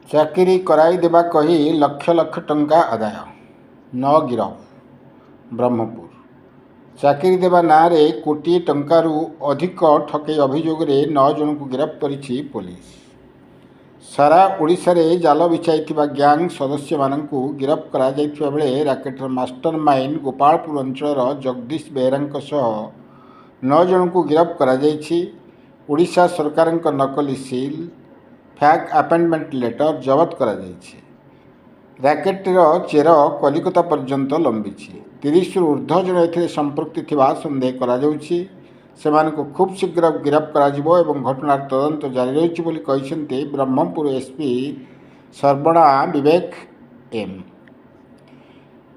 चाकरी कराई देबा कही लक्ष लक्ष टंका आदाय न गिरफ ब्रह्मपुर। चाकरी देबा नारे कोटी टंकारु अधिक ठकई अभियोग 9 जन को गिरफ्त करिछि पुलिस। सारा ओडिशा रे जाल बिछाइथिबा ग्यांग सदस्य माननकु गिरफ्त करा जाइथिबा बेले राकेटर मास्टर माइंड गोपालपुर अंचलर जगदीश बेहरांक सह 9 जन को गिरफ्त करा जाइछि। ओडिशा सरकारक नकली सील फैक अपॉइंटमेंट लेटर जबत करा जाइछि। राकेटर चेर कलिकता पर्यंत लंबी 30 रु ऊर्ध्व जन एथिरे संपृक्ति थिबा संदेह करा जाउछि। सेमानकु खूब शीघ्र गिरफ्त करा जिवो एवं घटनार तदंत जारी रहिछि बोली कहिसेंति ब्रह्मपुर एसपी सर्वणा विवेक एम।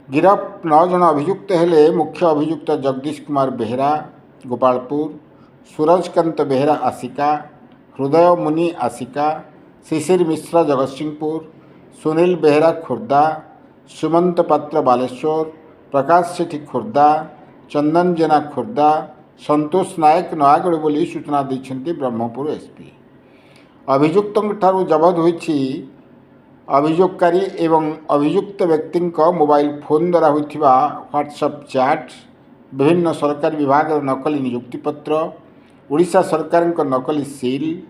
गिरफ्त 9 जन अभियुक्त हेले मुख्य अभियुक्त जगदीश कुमार बेहरा गोपालपुर, सूरजकांत बेहरा आसिका, हृदय मुनि आसिका, शिशिर मिश्रा जगतसिंहपुर, सुनील बेहरा खुर्दा, सुमंत पात्र बालेश्वर, प्रकाश सेठी खुर्दा, चंदन जेना खुर्दा, संतोष नायक नयागढ़ बोली सूचना दैछन्ति ब्रह्मपुर एसपी। अभियुक्तों जबत होइछि अभियोगकारी एवं अभियुक्त व्यक्ति मोबाइल फोन द्वारा होइथिबा व्हाट्सएप चैट, विभिन्न सरकारी विभाग नकली नियुक्ति पत्र, ओडिशा सरकार नकली सील,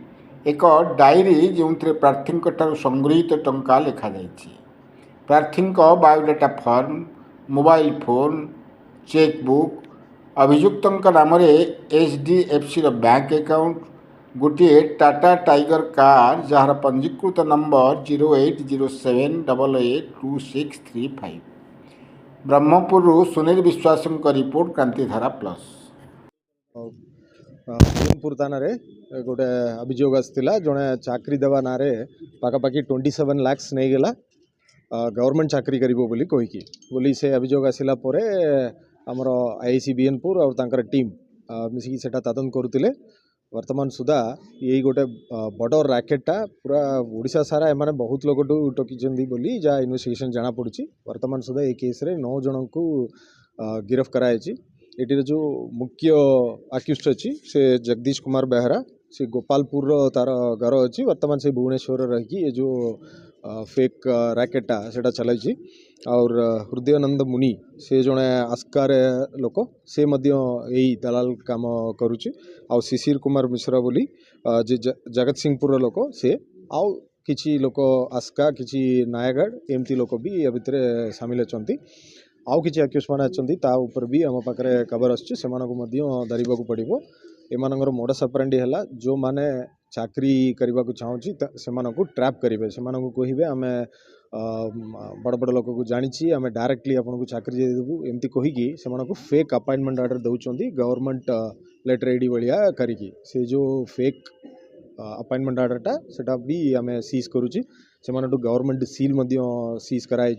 एक डायरी जो प्रार्थी संगृहित टंका लिखा जाइछि। प्रार्थी biodata form, mobile phone, chequebook, अभियुक्त नाम एचडीएफसी बैंक अकाउंट, गोटे टाटा टाइगर कार जार पंजीकृत नंबर 0807882635। ब्रह्मपुर सुनील विश्वास रिपोर्ट क्रांतिधारा प्लस। ब्रह्मपुर थाना गोटे अभियोग आसाला जड़े चाकरी देवा ना पाखापाखि 27 लाख नहीं गला गवर्नमेंट चाकरी करिबो बोली कहीकि बोली से अभियोग आसिला परे आमर आईसी बीएनपुर और तांकर टीम मिसिकी सेटा तदंत करुतिले। वर्तमान सुधा यही गोटे बड़ रैकेटा पूरा ओडिशा सारा एमाने बहुत लोग टकिचंदी बोली जा इन्वेस्टिगेशन जाना पड़ुछि। वर्तमान सुधा ये केस रे 9 जन को गिरफ्त करायछि। एटी जो मुख्य आक्यूस्ट अच्छी से जगदीश कुमार बेहरा से गोपालपुर तार घर अच्छी। वर्तमान से भुवनेश्वर रही जो फेक रैकेटा सेटा चलाई। और हृदयानंद मुनि से जड़े आस्कार लोक से यही दलाल काम करुच्ची। आ शिशिर कुमार मिश्रा बोली जे जगत सिंहपुर लोक से आउ किछि लोक आस्का किछि नायागढ़ एमती लोक भी या भितर सामिल अच्छा। आउ किछि आक्यूज मान अच्छा ऊपर भी आम पाखे खबर आसछि धरवा पड़ो। एमानंगर मोडस ऑपरेंडी है जो माने चाकरी करने को चाहूँगी से ट्रैप करेंगे से कहे आम बड़ बड़ लोक को जानी आम डायरेक्टली आपको चाकरी देदेबू एमती कहीकि से फेक अपॉइंटमेंट ऑर्डर दौरान गवर्नमेंट लेटर एडी भाया करी से जो फेक अपॉइंटमेंट ऑर्डरटा सेटा भी आम सीज करुच्ची। से गवर्नमेंट सील सीज कराई।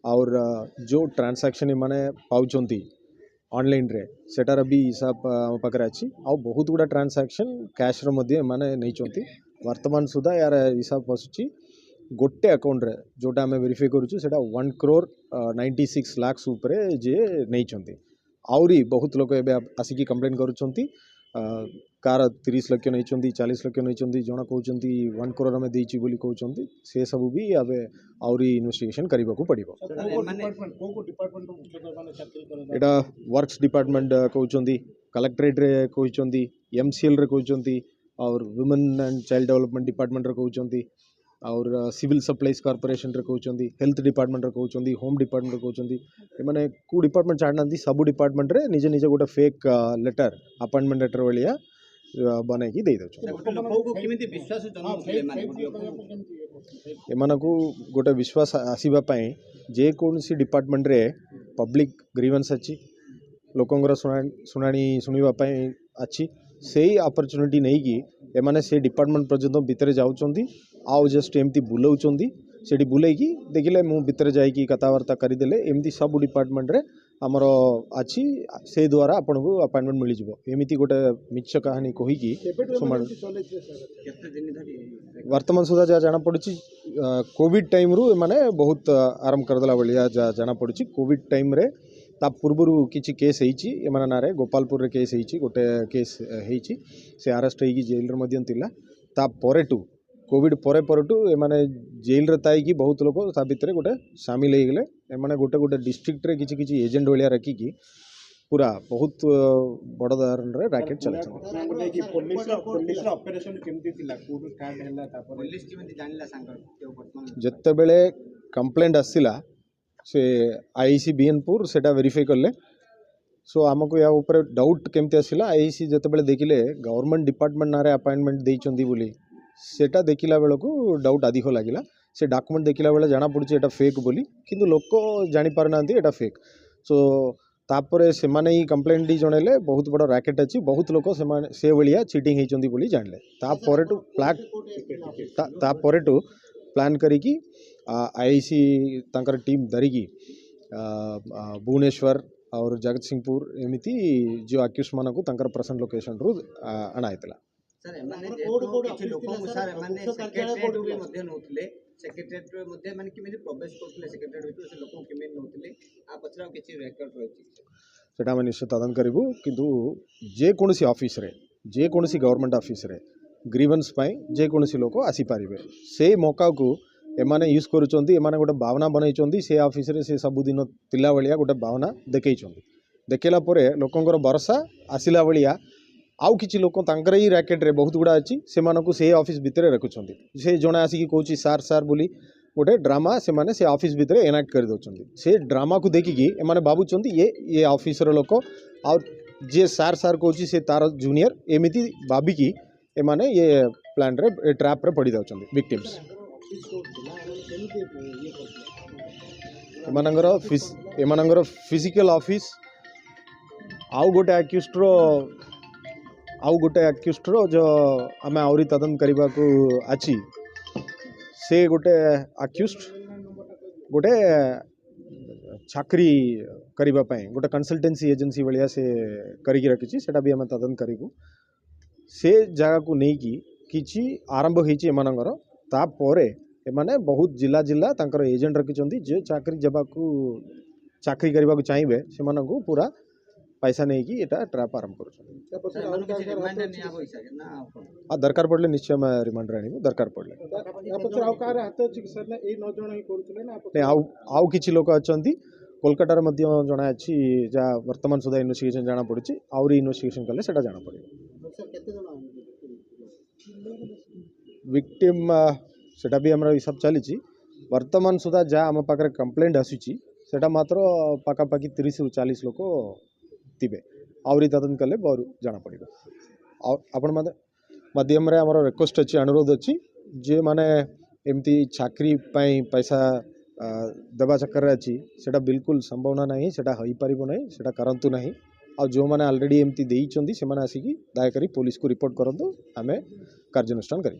और जो ट्रांसैक्शन माने पाउचंती ऑनलाइन रे सेटार भी हिसाब आम पाखे अच्छी। आ बहुत गुड़ा ट्रांसैक्शन कैश रे माने नहीं। वर्तमान सुधा यार हिसाब पशुची गोटे अकाउंट रे जोटा आम वेरीफाई करुच्छे सेटा 1 crore 96 lakhs उपरे जे नहीं। आउरी बहुत लोग एबे आसिकी कंप्लेन करुछंती कार 30 लाख नहीं 40 लाख नहीं जन कहते 1 crore में देची बोली कहते से सब भी आबे आउरी इन्वेस्टिगेशन करने को पड़ो। एटा वर्क्स डिपार्टमेंट कहते कलेक्टरेट रे कहते एमसीएल रे कहते और women and child development department रे कहते और सिविल सप्लाईज कॉर्पोरेशन रे कहते हेल्थ डिपार्टमेंट रे कहते होम डिपार्टमेंट रे कहते माने को डिपार्टमेंट छाड़ना सब डिपार्टमेंट रे निजे निजे गोटे फेक लेटर अपॉइंटमेंट लेटर भाया बन की दे एमानकु गोटे विश्वास आसवाई जेकोसी डिपार्टमेंट रे पब्लिक ग्रीवेंस अच्छी लोकंर शुणाणी शुणापी अच्छी से अपॉर्चुनिटी नहीं कि एमाने से डिपार्टमेंट पर्यंत भितर जाउचंदी आउ जस्ट एमती बुलाउचंदी सेठी बुलेकी देखिले मु भितर जाइकी कथबार्ता करदेले एमती सब डिपार्टमेंट रे आमर अच्छी से द्वारा आपन को अपॉइंटमेंट मिल जाव एमती गोटे मिछ कहानी कहीकि वर्तमान सुधा जहाँ जाना पड़ी कोविड टाइम रू माने बहुत आरंभ करदेला भाया जहाँ जाना पड़ी कोविड टाइम रे ता पूर्वर किसी केस होना ना गोपालपुर रे केस गोटे केस होती से आरेस्ट होगी जेल में तापरटू कोविड परटू एमाने जेल रे ताई बहुत लोग ता भितर गोटे सामिल हो गले एमाने गोटे गोटे डिस्ट्रिक्ट रे किसी किसी एजेंट भाया रखिकी पूरा बहुत बड़ धरण रे रैकेट चले जिते बेले कंप्लेंट आसला से आईसी बीएनपुर सेटा वेरीफाई कले सो आमको या ऊपर डाउट केमती आसला आईसी जिते बेले देखिले गवर्नमेंट डिपार्टमेंट ना अपॉइंटमेंट देइचंदी बोली सेटा देखिला बेल को डाउट अधिक लगिला से डॉक्यूमेंट देखिला बेले जाना पड़ी एटा फेक बोली किंतु लोक जानी पार नांती एटा फेक सो तापरे से माने ही कंप्लेंट दी जणेले बहुत बड़ रैकेट अछि बहुत लोक से भलिया चीटिंग हेचंदी बोली जानले तापरेटू प्लान करिकी आईसी तांकर टीम धरिकी भुवनेश्वर और जगत सिंहपुर एमिति जो अक्यूज मानक तांकर पर्सनल लोकेशन रु अणाइतला सर एमाने जेतो किछि लोक सर एमाने सेक्रेटरीट भी मध्ये नोतले सेक्रेटरीट मध्ये माने किमे प्रवेश करथले सेक्रेटरीट से लोक किमे नोतले आ पछरा किछि रेकॉर्ड रहिछि सेटा हम निश्चित तदन करिवु किंतु जे कोनसी ऑफिस रे जे कोनसी गवर्नमेंट ऑफिस रे ग्रीवेंस पाई जे कोनसी लोक आसी पारिबे से मौका को एमाने यूज करूचंती एमाने गोटे भावना बनैचंती से ऑफिस रे से सब दिन तिला बलिया गोटे भावना देखैचंती देखेला परे लोकंकर भरोसा आसिला बलिया आउ किछि लोक तांकर ही रैकेट रे बहुत गुड़ा अच्छी से मानकु से ऑफिस भितर रखुचंती से जणे आसिकी कहूची सार सार बोली गोटे ड्रामा से माने से ऑफिस भितर एनाक्ट कर दोचंती से ड्रामा को देखिकी एमाने बाबुचंती ये ऑफिस रो लोक और जे सार सार कहूची से तार जूनियर एमिति भाबिकी एमाने ये प्लान रे ट्रैप रे पड़ी जाउचंती विक्टिम्स एमानंगर फिजिकल ऑफिस आउ गोटे एक्यूस्ट रो जो आम आहरी तदन करने को अच्छी से गोटे एक्यूस्ट गोटे चाकरी करने गोटे कंसल्टेंसी एजेंसी भाया से करिकी रखी से भी आम तदन करूँ से जगह को लेकिन किसी आरंभ होकर तापर एमाने बहुत जिला जिला तांकर एजेंट रखिंट जे चाकरी जबाकू चाकरी करने को चाहिए से पूरा पैसा नहीं कि एटा ट्रैप आरंभ कर दरकार पड़े निश्चय मैं रिमांडर आनी दरकार पड़े आउ किछि लोक अच्छी कोलकाता जना अच्छी जहाँ वर्तमान सुधा इन्वेस्टिगेशन जाना पड़ी आहरी इन्वेस्टिगेशन कले सेटा जाना पड़े विक्टिम सेटा भी हमर हिसाब चली वर्तमान सुधा जहाँ आम पाखे कंप्लेंट आसूची सेटा मात्र पाखापाखि 30 ରୁ 40 लोक थे आहरी तदन कले जाना पड़ो आपण माध्यम आमर रिक्वेस्ट अच्छी अनुरोध अच्छी जे माने एमती चाकरी पैसा देवा चक्कर अच्छी सेटा बिल्कुल संभावना नहीं सेटा हो पार नहीं सेटा करंतु नहीं आ जो मैंने ऑलरेडी एमती देइचंदी से माने आसिकी दयाकरी पुलिस को रिपोर्ट करंतु आमे कार्यानुष्ठान करी।